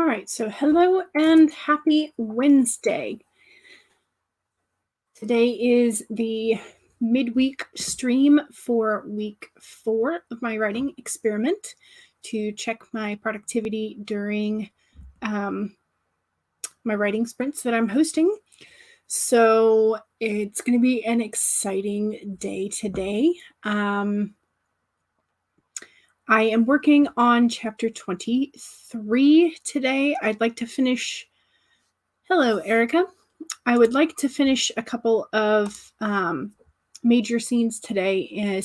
All right, so hello and happy Wednesday. Today is the midweek stream for week 4 of my writing experiment to check my productivity during my writing sprints that I'm hosting. So it's going to be an exciting day today. I am working on chapter 23 today. I'd like to finish. Hello, Erica. I would like to finish a couple of major scenes today.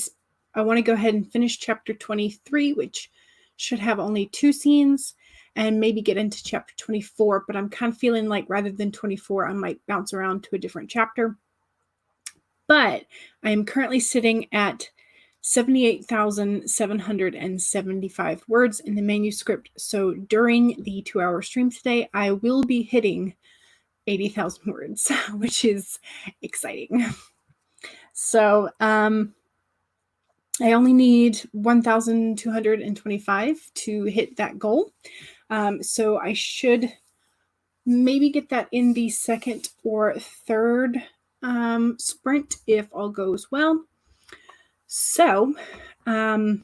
I want to go ahead and finish chapter 23, which should have only 2 scenes, and maybe get into chapter 24. But I'm kind of feeling like rather than 24, I might bounce around to a different chapter. But I am currently sitting at 78,775 words in the manuscript. So during the 2-hour stream today, I will be hitting 80,000 words, which is exciting. So I only need 1,225 to hit that goal. So I should maybe get that in the second or third sprint if all goes well. So I'm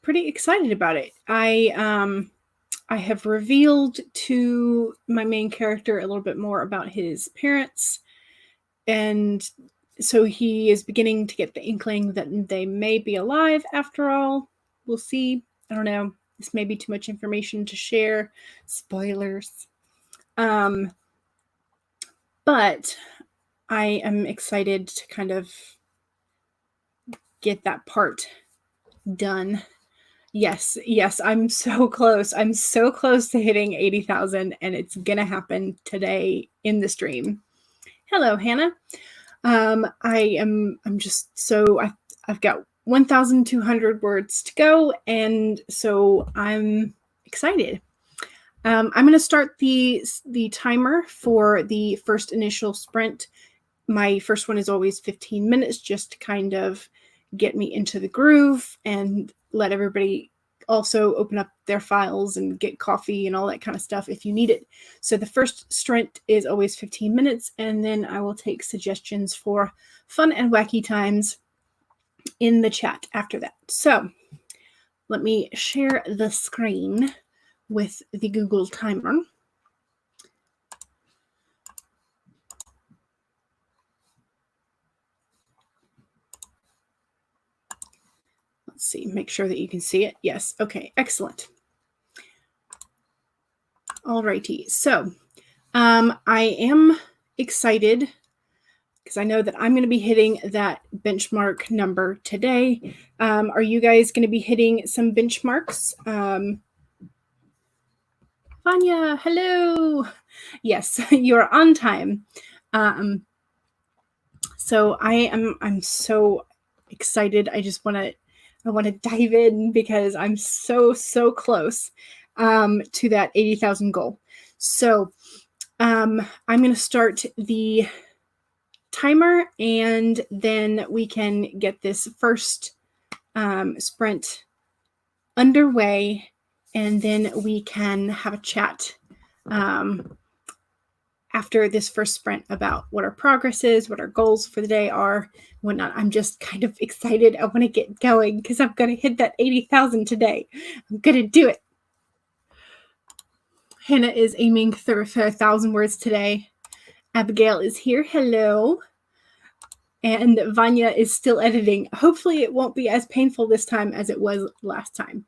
pretty excited about it. I have revealed to my main character a little bit more about his parents, and so he is beginning to get the inkling that they may be alive after all. We'll see. I don't know. This may be too much information to share. Spoilers. But I am excited to kind of get that part done. Yes, I'm so close. I'm so close to hitting 80,000, and it's gonna happen today in the stream. Hello, Hannah. I've got 1,200 words to go, and so I'm excited. I'm going to start the timer for the first initial sprint. My first one is always 15 minutes, just to kind of get me into the groove and let everybody also open up their files and get coffee and all that kind of stuff if you need it. So the first sprint is always 15 minutes, and then I will take suggestions for fun and wacky times in the chat after that. So let me share the screen with the Google timer. Let's see, make sure that you can see it. Yes, okay, excellent. Alrighty, so I am excited because I know that I'm going to be hitting that benchmark number today. Are you guys going to be hitting some benchmarks? Vanya, hello. Yes, you're on time. So I'm so excited. I want to dive in because I'm so close to that 80,000 goal. So I'm going to start the timer, and then we can get this first sprint underway, and then we can have a chat after this first sprint about what our progress is, what our goals for the day are, whatnot. I'm just kind of excited. I want to get going because I'm going to hit that 80,000 today. I'm going to do it. Hannah is aiming for 1,000 words today. Abigail is here. Hello. And Vanya is still editing. Hopefully it won't be as painful this time as it was last time.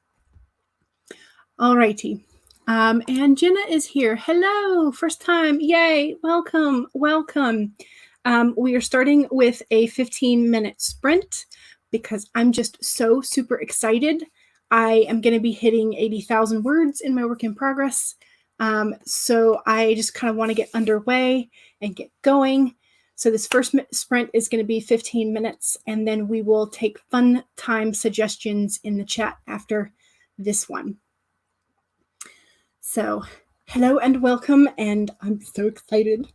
Alrighty. And Jenna is here. Hello, first time. Yay, welcome. We are starting with a 15-minute sprint because I'm just so super excited. I am going to be hitting 80,000 words in my work in progress. So I just kind of want to get underway and get going. So this first sprint is going to be 15 minutes, and then we will take fun time suggestions in the chat after this one. So hello and welcome, and I'm so excited.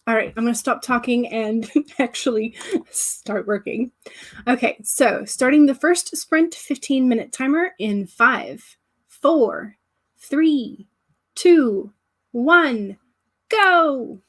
All right, I'm going to stop talking and actually start working. Okay, so starting the first sprint 15-minute timer in 5, 4, 3, 2, 1, go!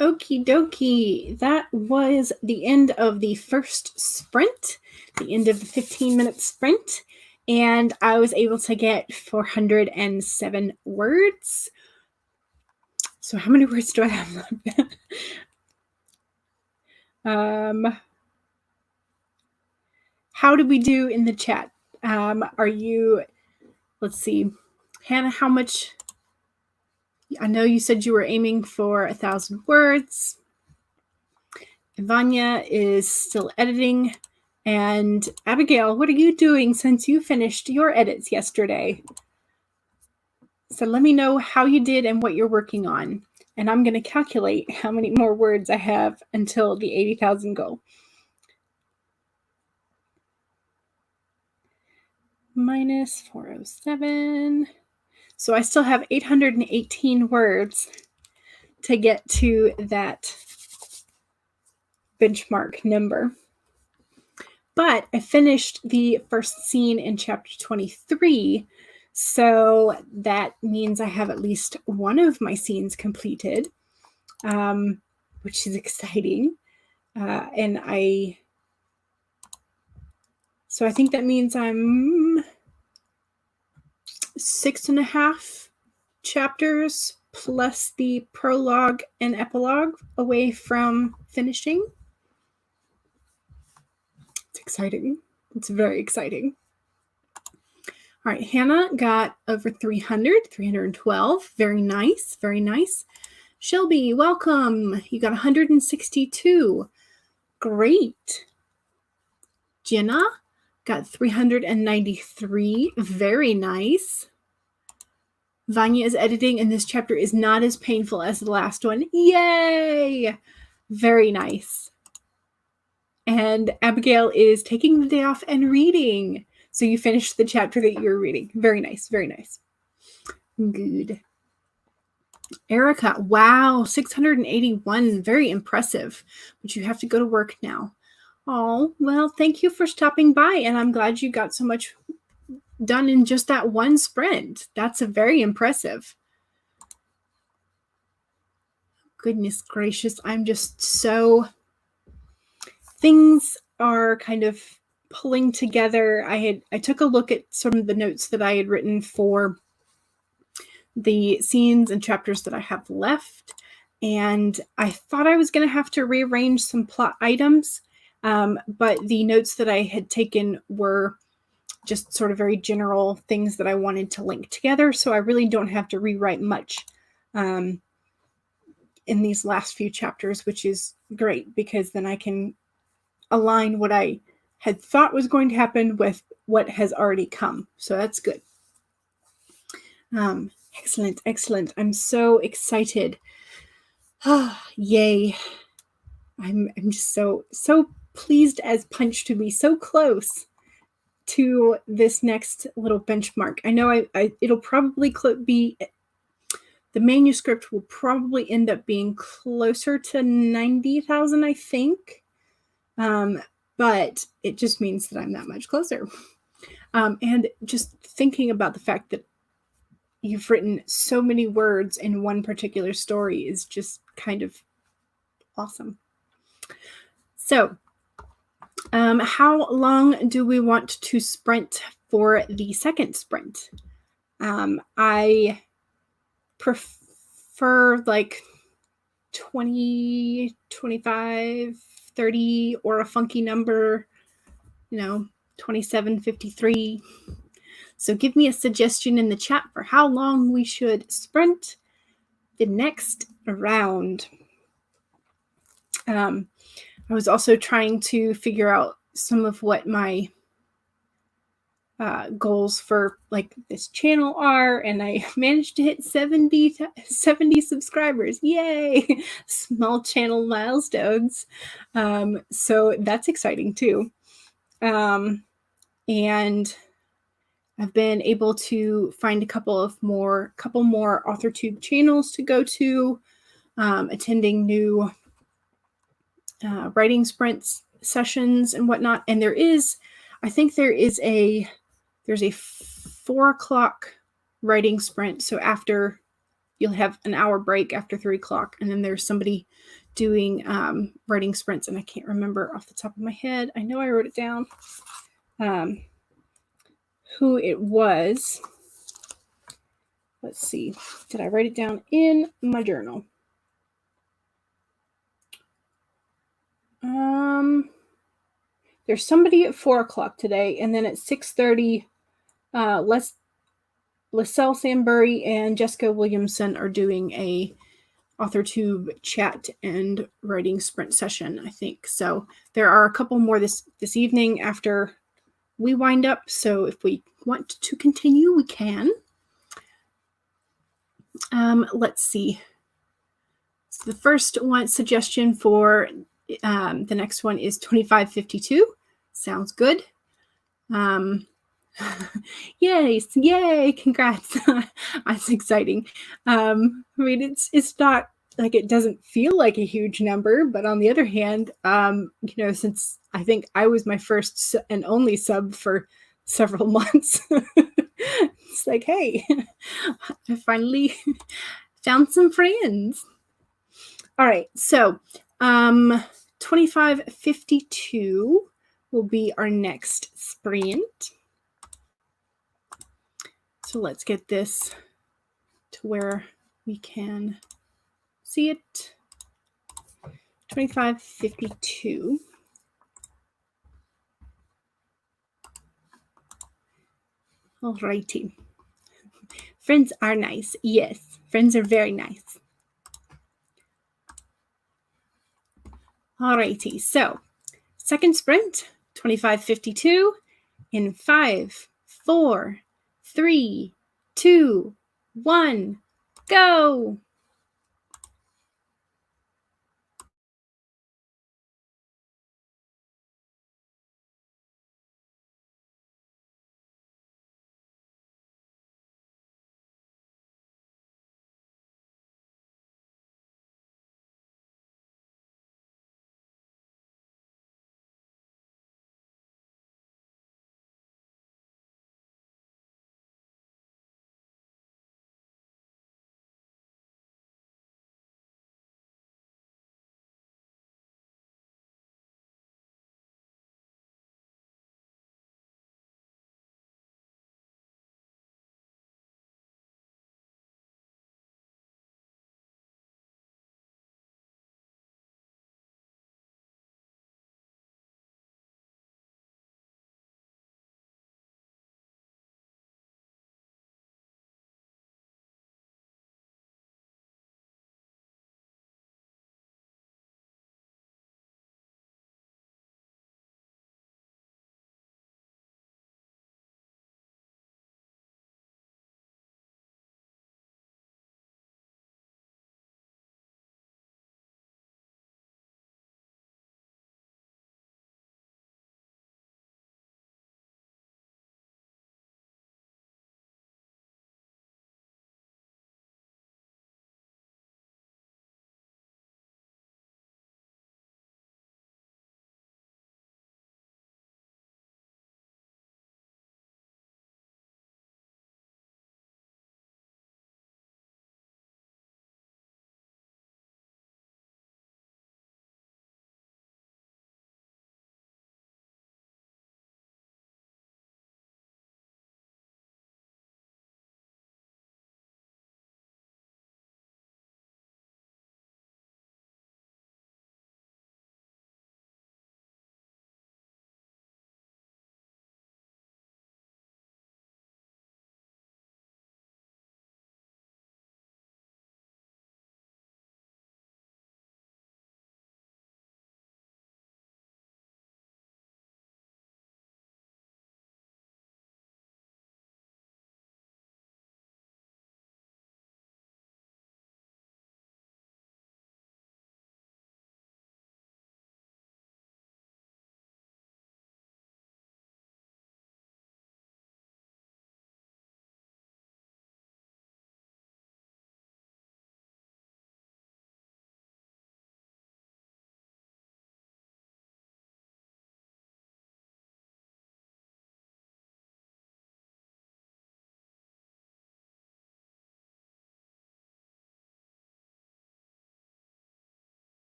Okie dokie. That was the end of the first sprint, the end of the 15-minute sprint. And I was able to get 407 words. So how many words do I have left? How did we do in the chat? Are you, let's see, Hannah, how much? I know you said you were aiming for 1,000 words. Vanya is still editing. And Abigail, what are you doing since you finished your edits yesterday? So let me know how you did and what you're working on. And I'm going to calculate how many more words I have until the 80,000 goal. Minus 407. So I still have 818 words to get to that benchmark number. But I finished the first scene in chapter 23. So that means I have at least one of my scenes completed, which is exciting. So I think that means I'm 6.5 chapters plus the prologue and epilogue away from finishing. It's exciting. It's very exciting. All right, Hannah got over 312. Very nice, very nice. Shelby, welcome. You got 162. Great. Jenna got 393. Very nice. Vanya is editing, and this chapter is not as painful as the last one. Yay! Very nice. And Abigail is taking the day off and reading. So you finished the chapter that you're reading. Very nice, very nice. Good. Erica, wow, 681. Very impressive. But you have to go to work now. Oh, well, thank you for stopping by. And I'm glad you got so much done in just that one sprint. That's very impressive. Goodness gracious. I'm just so... Things are kind of pulling together. I took a look at some of the notes that I had written for the scenes and chapters that I have left. And I thought I was going to have to rearrange some plot items. But the notes that I had taken were just sort of very general things that I wanted to link together. So I really don't have to rewrite much in these last few chapters, which is great because then I can align what I had thought was going to happen with what has already come. So that's good. Excellent, excellent. I'm so excited. Yay. I'm just so pleased as punch to be so close to this next little benchmark. I know it'll probably be, the manuscript will probably end up being closer to 90,000, I think. But it just means that I'm that much closer. And just thinking about the fact that you've written so many words in one particular story is just kind of awesome. So, how long do we want to sprint for the second sprint? I prefer like 20, 25, 30, or a funky number, 2753. So give me a suggestion in the chat for how long we should sprint the next round. I was also trying to figure out some of what my goals for like this channel are, and I managed to hit 70 subscribers. Yay! Small channel milestones. So that's exciting too. And I've been able to find a couple more authortube channels to go to, attending new writing sprints sessions and whatnot. And I think there's a 4 o'clock writing sprint. So after you'll have an hour break after 3 o'clock, and then there's somebody doing writing sprints, and I can't remember off the top of my head. I know I wrote it down. Who it was. Let's see. Did I write it down in my journal? There's somebody at 4 o'clock today, and then at 6:30, LaSalle Sambury and Jessica Williamson are doing a authortube chat and writing sprint session, I think. So there are a couple more this evening after we wind up. So if we want to continue, we can. Let's see. So the first one suggestion for the next one is 2552. Sounds good. Yay, congrats. That's exciting. I mean, it's not like, it doesn't feel like a huge number, but on the other hand, since I think I was my first and only sub for several months, it's like, hey, I finally found some friends. All right, so 2552 will be our next sprint. So let's get this to where we can see it. 2552. Alrighty. Friends are nice. Yes, friends are very nice. Alrighty, so second sprint, 2552 in 5, 4, 3, 2, 1, go!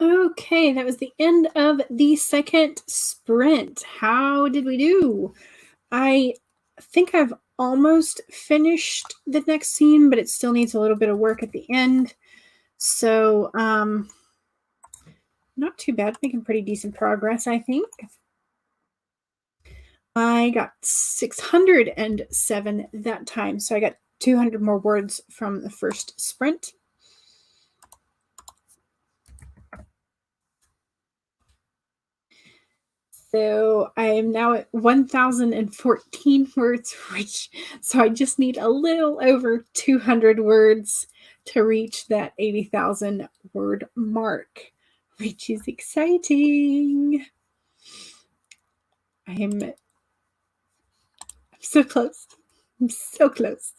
Okay, that was the end of the second sprint. How did we do? I think I've almost finished the next scene, but it still needs a little bit of work at the end. So, not too bad. Making pretty decent progress, I think. I got 607 that time, so I got 200 more words from the first sprint. So I am now at 1,014 words, so I just need a little over 200 words to reach that 80,000 word mark, which is exciting. I'm so close. I'm so close.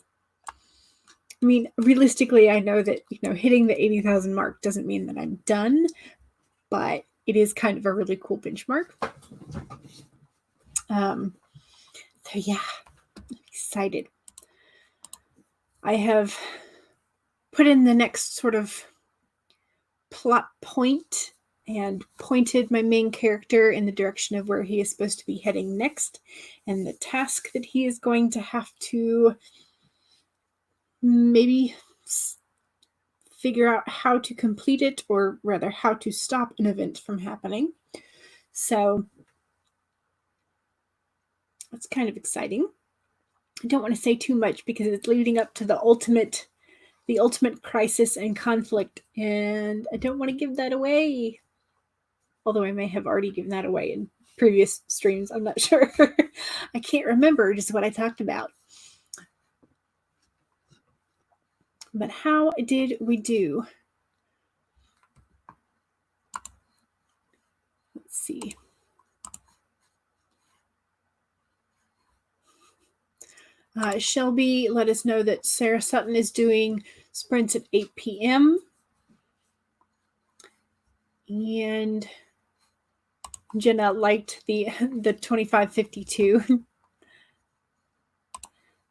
I mean, realistically, I know that, hitting the 80,000 mark doesn't mean that I'm done, but it is kind of a really cool benchmark. So yeah, I'm excited. I have put in the next sort of plot point and pointed my main character in the direction of where he is supposed to be heading next, and the task that he is going to have to maybe figure out how to complete it, or rather how to stop an event from happening. So that's kind of exciting. I don't want to say too much because it's leading up to the ultimate crisis and conflict, and I don't want to give that away. Although I may have already given that away in previous streams. I'm not sure. I can't remember just what I talked about. But how did we do? Let's see. Shelby let us know that Sarah Sutton is doing sprints at 8 p.m. And Jenna liked the 2552.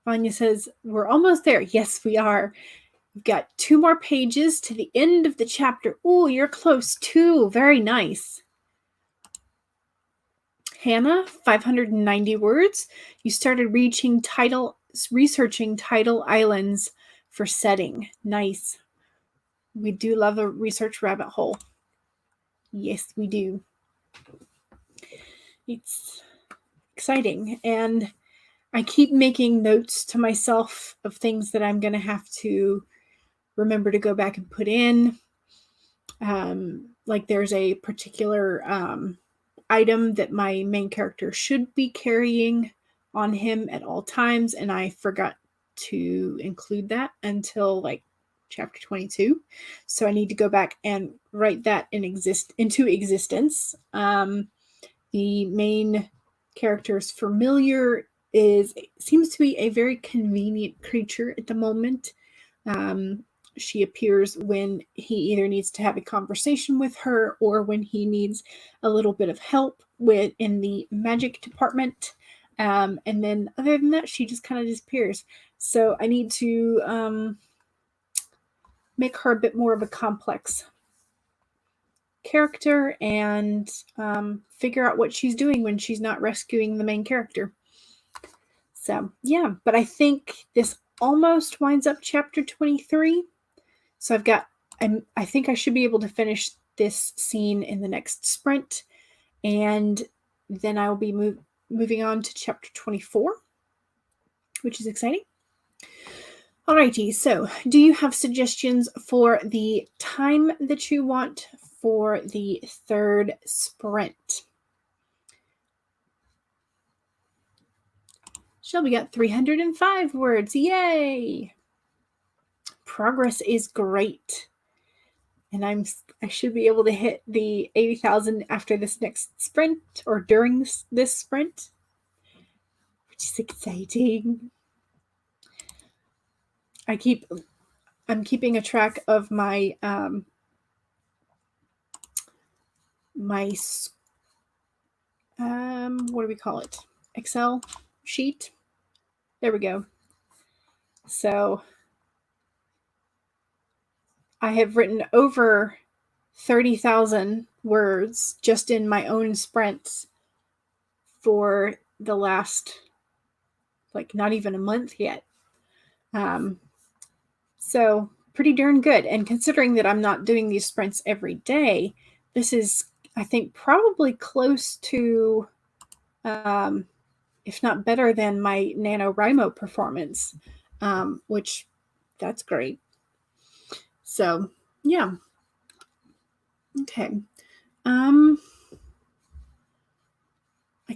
Vanya says, we're almost there. Yes, we are. We've got 2 more pages to the end of the chapter. Oh, you're close too. Very nice. Hannah, 590 words. You started researching tidal islands for setting. Nice. We do love a research rabbit hole. Yes, we do. It's exciting. And I keep making notes to myself of things that I'm going to have to remember to go back and put in. Like there's a particular item that my main character should be carrying on him at all times, and I forgot to include that until like chapter 22. So I need to go back and write that into existence. The main character's familiar seems to be a very convenient creature at the moment. She appears when he either needs to have a conversation with her or when he needs a little bit of help in the magic department. And then other than that, she just kind of disappears. So I need to make her a bit more of a complex character and figure out what she's doing when she's not rescuing the main character. So yeah, but I think this almost winds up chapter 23. So I think I should be able to finish this scene in the next sprint, and then I will be moving on to chapter 24, which is exciting. Alrighty, so do you have suggestions for the time that you want for the third sprint? Shelby got 305 words. Yay! Progress is great. And I should be able to hit the 80,000 after this next sprint, or during this sprint, which is exciting. I'm keeping a track of my what do we call it? Excel sheet. There we go. So I have written over 30,000 words just in my own sprints for the last, like, not even a month yet. So pretty darn good. And considering that I'm not doing these sprints every day, this is, I think, probably close to, if not better than my NaNoWriMo performance, which that's great. So yeah. Okay. I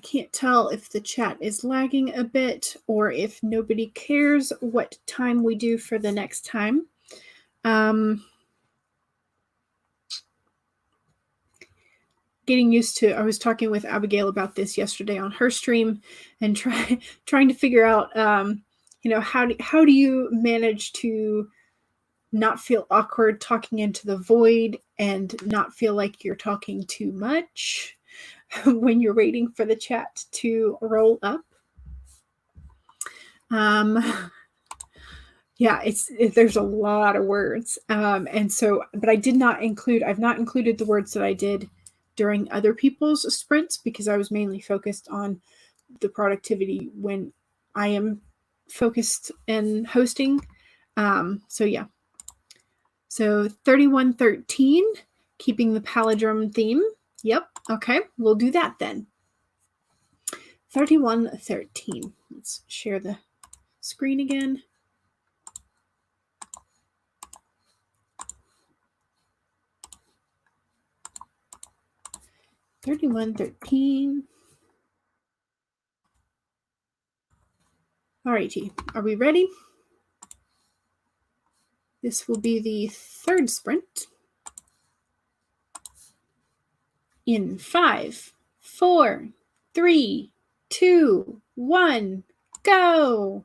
can't tell if the chat is lagging a bit or if nobody cares what time we do for the next time. Getting used to, I was talking with Abigail about this yesterday on her stream and trying to figure out, how do you manage to not feel awkward talking into the void and not feel like you're talking too much when you're waiting for the chat to roll up. Yeah, there's a lot of words. And so, but I've not included the words that I did during other people's sprints because I was mainly focused on the productivity when I am focused and hosting. So yeah. So 3113, keeping the palindrome theme. Yep. Okay. We'll do that then. 3113. Let's share the screen again. $31.13. Alrighty, are we ready? This will be the third sprint. In 5, 4, 3, 2, 1, go!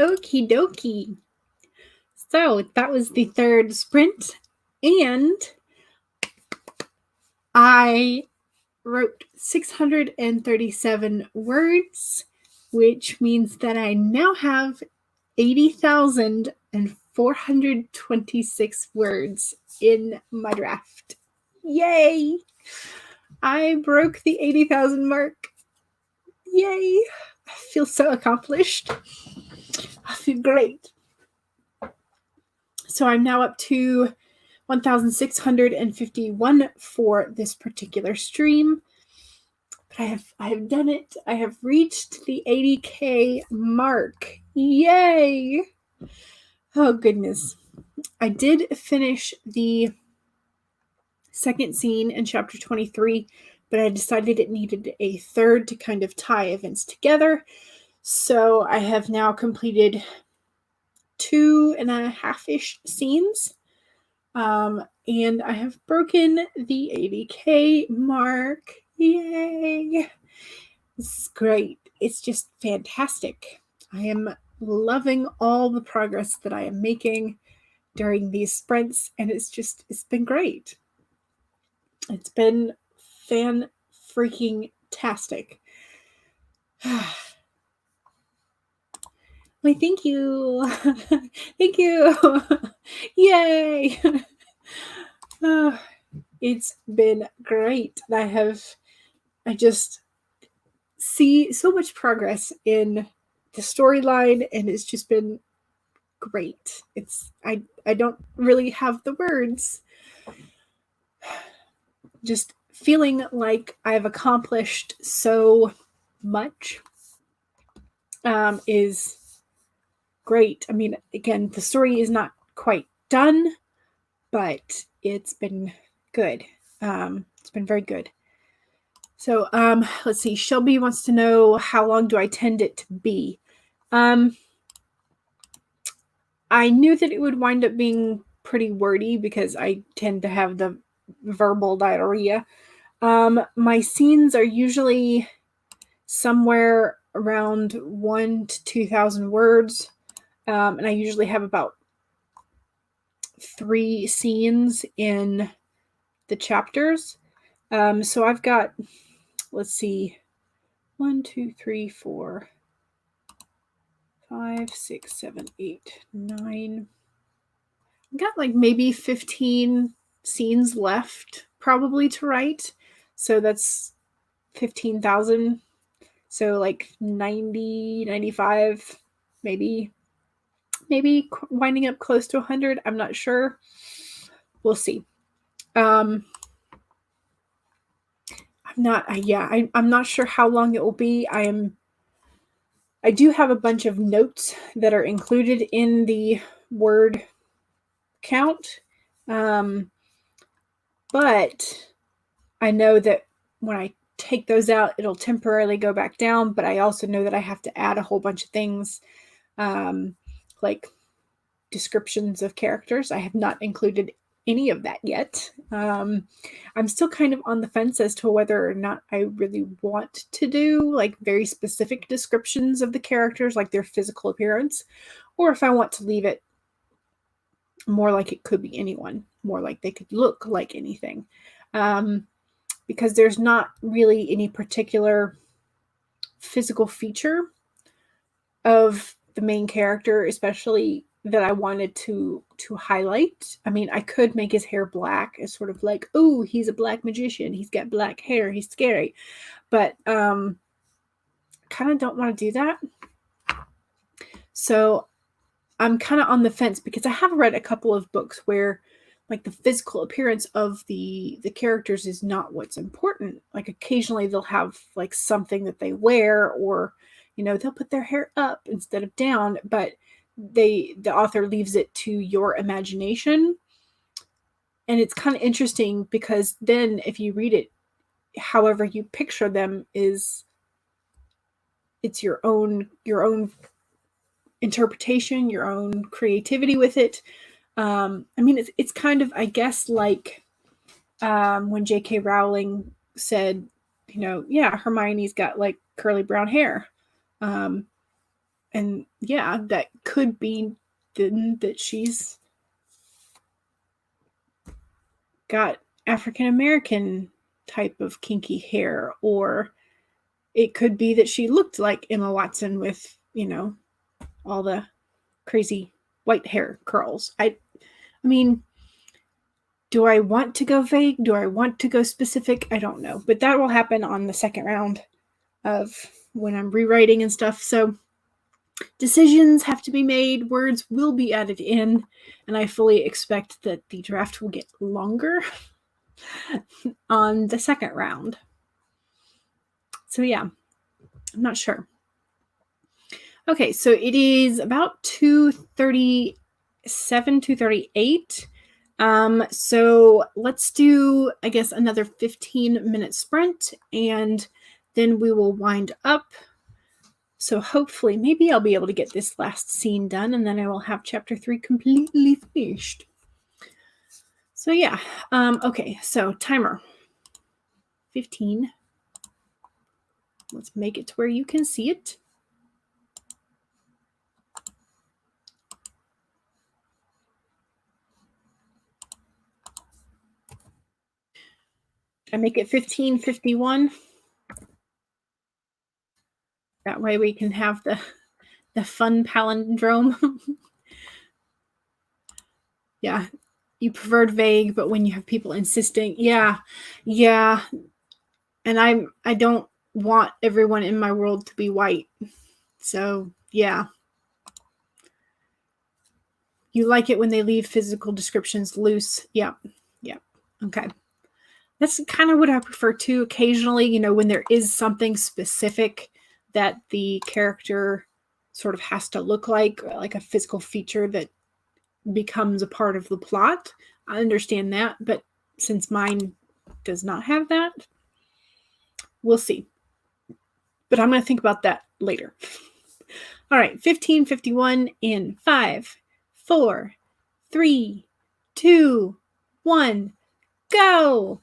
Okie dokie. So that was the third sprint, and I wrote 637 words, which means that I now have 80,426 words in my draft. Yay! I broke the 80,000 mark. Yay! I feel so accomplished. I feel great. So I'm now up to 1,651 for this particular stream. But I have done it. I have reached the 80K mark. Yay! Oh goodness. I did finish the second scene in chapter 23, but I decided it needed a third to kind of tie events together. So I have now completed 2.5-ish scenes. And I have broken the 80K mark. Yay! This is great. It's just fantastic. I am loving all the progress that I am making during these sprints, and it's been great. It's been fan-freaking-tastic. Why, thank you. Thank you. Yay. It's been great. I just see so much progress in the storyline, and it's just been great. I don't really have the words. Just feeling like I've accomplished so much is great. I mean, again, the story is not quite done, but it's been good. It's been very good. So let's see. Shelby wants to know, how long do I tend it to be? I knew that it would wind up being pretty wordy because I tend to have the verbal diarrhea. My scenes are usually somewhere around 1,000 to 2,000 words. And I usually have about 3 scenes in the chapters. So I've got, let's see, 1, 2, 3, 4, 5, 6, 7, 8, 9. I've got like maybe 15 scenes left probably to write. So that's 15,000. So like 90, 95, maybe winding up close to 100. I'm not sure. We'll see. I'm not sure how long it will be. I do have a bunch of notes that are included in the word count. But I know that when I take those out, it'll temporarily go back down. But I also know that I have to add a whole bunch of things, like descriptions of characters. I have not included any of that yet. I'm still kind of on the fence as to whether or not I really want to do like very specific descriptions of the characters, like their physical appearance, or if I want to leave it more like it could be anyone, more like they could look like anything. Because there's not really any particular physical feature of the main character, especially that I wanted to highlight. I mean, I could make his hair black as sort of like, oh, he's a black magician. He's got black hair. He's scary. But kind of don't want to do that. So I'm kind of on the fence because I have read a couple of books where like the physical appearance of the characters is not what's important. Like occasionally they'll have like something that they wear, or, you know, they'll put their hair up instead of down, but the author leaves it to your imagination. And it's kind of interesting because then if you read it, however you picture them it's your own interpretation, your own creativity with it. I mean, it's kind of, I guess, like when J.K. Rowling said, you know, yeah, Hermione's got like curly brown hair. And yeah, that could be that she's got African American type of kinky hair, or it could be that she looked like Emma Watson with, all the crazy white hair curls. I mean, do I want to go vague? Do I want to go specific? I don't know. But that will happen on the second round of when I'm rewriting and stuff. So decisions have to be made. Words will be added in. And I fully expect that the draft will get longer on the second round. So yeah, I'm not sure. Okay, so it is about 2:37, 2:38. So let's do, I guess, another 15-minute sprint, and then we will wind up. So hopefully, maybe I'll be able to get this last scene done, and then I will have chapter 3 completely finished. So yeah, okay, so timer, 15. Let's make it to where you can see it. I make it 15:51. That way we can have the fun palindrome. Yeah, you preferred vague, but when you have people insisting, yeah. And I don't want everyone in my world to be white. So yeah. You like it when they leave physical descriptions loose. Yeah. Okay. That's kind of what I prefer too. Occasionally, when there is something specific that the character sort of has to look like a physical feature that becomes a part of the plot. I understand that, but since mine does not have that, we'll see. But I'm going to think about that later. All right, 15:51 in 5, 4, 3, 2, 1, go!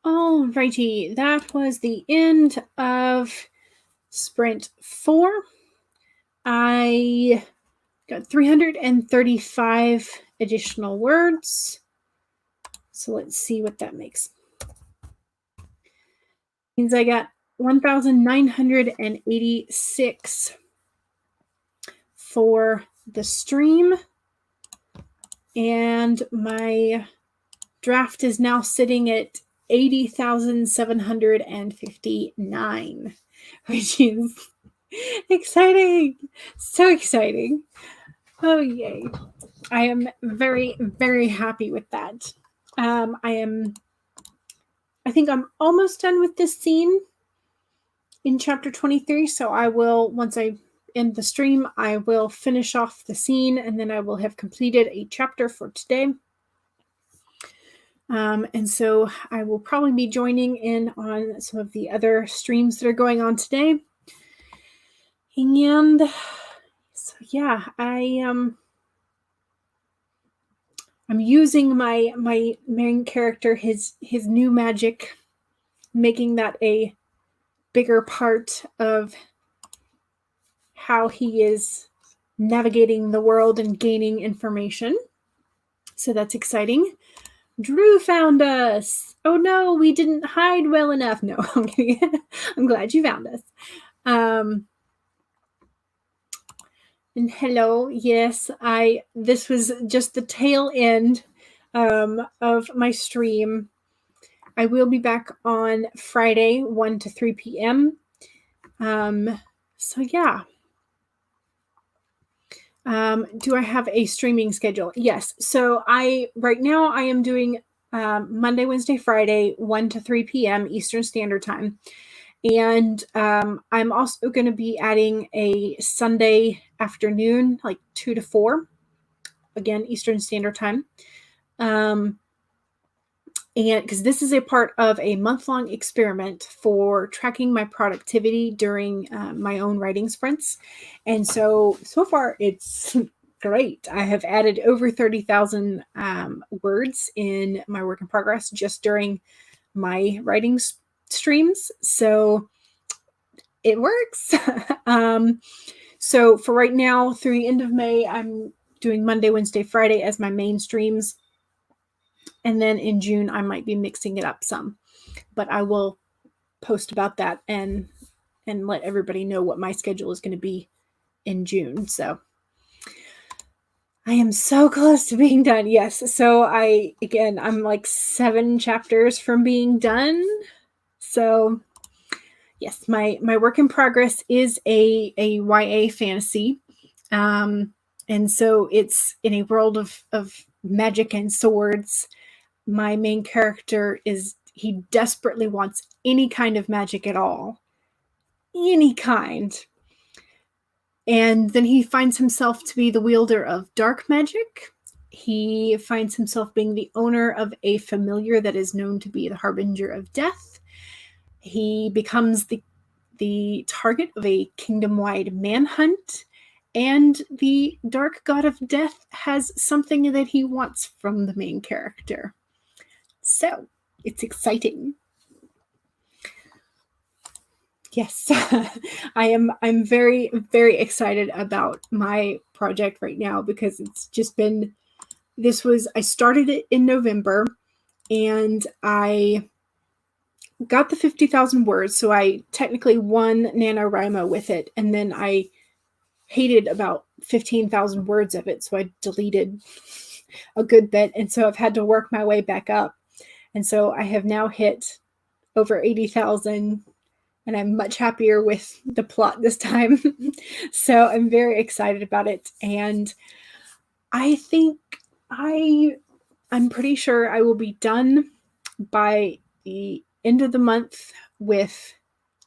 Alrighty, that was the end of sprint 4. I got 335 additional words. So let's see what that makes. Means I got 1,986 for the stream. And my draft is now sitting at 80,759, which is exciting. So exciting. Oh, yay. I am very, very happy with that. I think I'm almost done with this scene in chapter 23. So I will, once I end the stream, I will finish off the scene and then I will have completed a chapter for today. And so I will probably be joining in on some of the other streams that are going on today. And so yeah, I'm using my main character, his new magic, making that a bigger part of how he is navigating the world and gaining information. So that's exciting. Drew found us. Oh no, we didn't hide well enough. No, I'm kidding. I'm glad you found us. And hello, yes, this was just the tail end of my stream. I will be back on Friday, 1 to 3 p.m. So yeah. Do I have a streaming schedule? Yes. So right now I am doing Monday, Wednesday, Friday, 1 to 3 p.m. Eastern Standard Time. And I'm also going to be adding a Sunday afternoon, like 2 to 4, again, Eastern Standard Time. And because this is a part of a month-long experiment for tracking my productivity during my own writing sprints. And so far it's great. I have added over 30,000 words in my work in progress just during my writing streams. So it works. So for right now, through the end of May, I'm doing Monday, Wednesday, Friday as my main streams. And then in June, I might be mixing it up some, but I will post about that and let everybody know what my schedule is going to be in June. So I am so close to being done. Yes. So I'm like 7 chapters from being done. So yes, my work in progress is a YA fantasy. And so it's in a world of magic and swords. My main character he desperately wants any kind of magic at all. Any kind. And then he finds himself to be the wielder of dark magic. He finds himself being the owner of a familiar that is known to be the harbinger of death. He becomes the target of a kingdom-wide manhunt. And the dark god of death has something that he wants from the main character. So it's exciting. Yes, I'm very, very excited about my project right now because it's just been, I started it in November and I got the 50,000 words. So I technically won NaNoWriMo with it. And then I hated about 15,000 words of it. So I deleted a good bit. And so I've had to work my way back up. And so I have now hit over 80,000 and I'm much happier with the plot this time. So I'm very excited about it. And I think I'm pretty sure I will be done by the end of the month with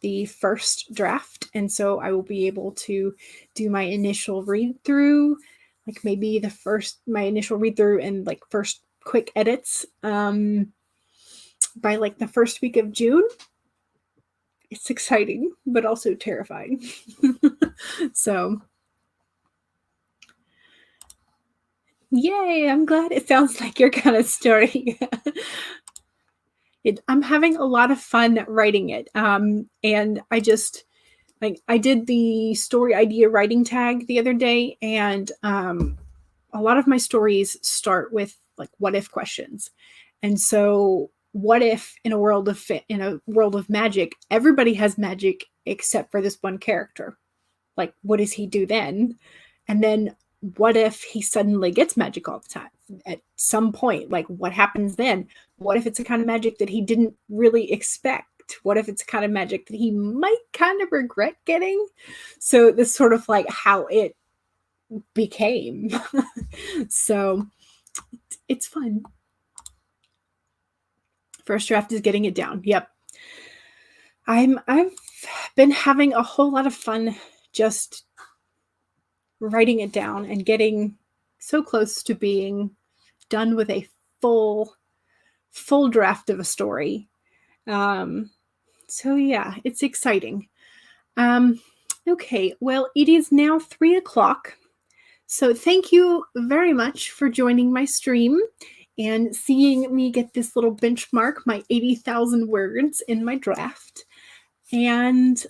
the first draft. And so I will be able to do my initial read through, like maybe my initial read through and like first quick edits by like the first week of June. It's exciting, but also terrifying. So, yay, I'm glad it sounds like your kind of story. I'm having a lot of fun writing it. And I did the story idea writing tag the other day, and a lot of my stories start with like what if questions. And so what if in a world of magic, everybody has magic except for this one character? Like, what does he do then? And then what if he suddenly gets magic all the time at some point? Like, what happens then? What if it's a kind of magic that he didn't really expect? What if it's a kind of magic that he might kind of regret getting? So this sort of like how it became. So it's fun. First draft is getting it down. Yep. I've been having a whole lot of fun just writing it down and getting so close to being done with a full draft of a story. So yeah, it's exciting. Okay, well, it is now 3:00. So thank you very much for joining my stream and seeing me get this little benchmark, my 80,000 words in my draft. And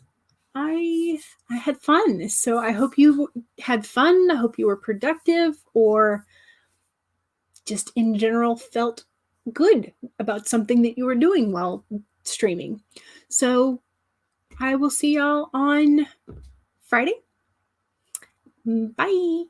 I had fun. So I hope you had fun. I hope you were productive, or just in general felt good about something that you were doing while streaming. So I will see y'all on Friday. Bye.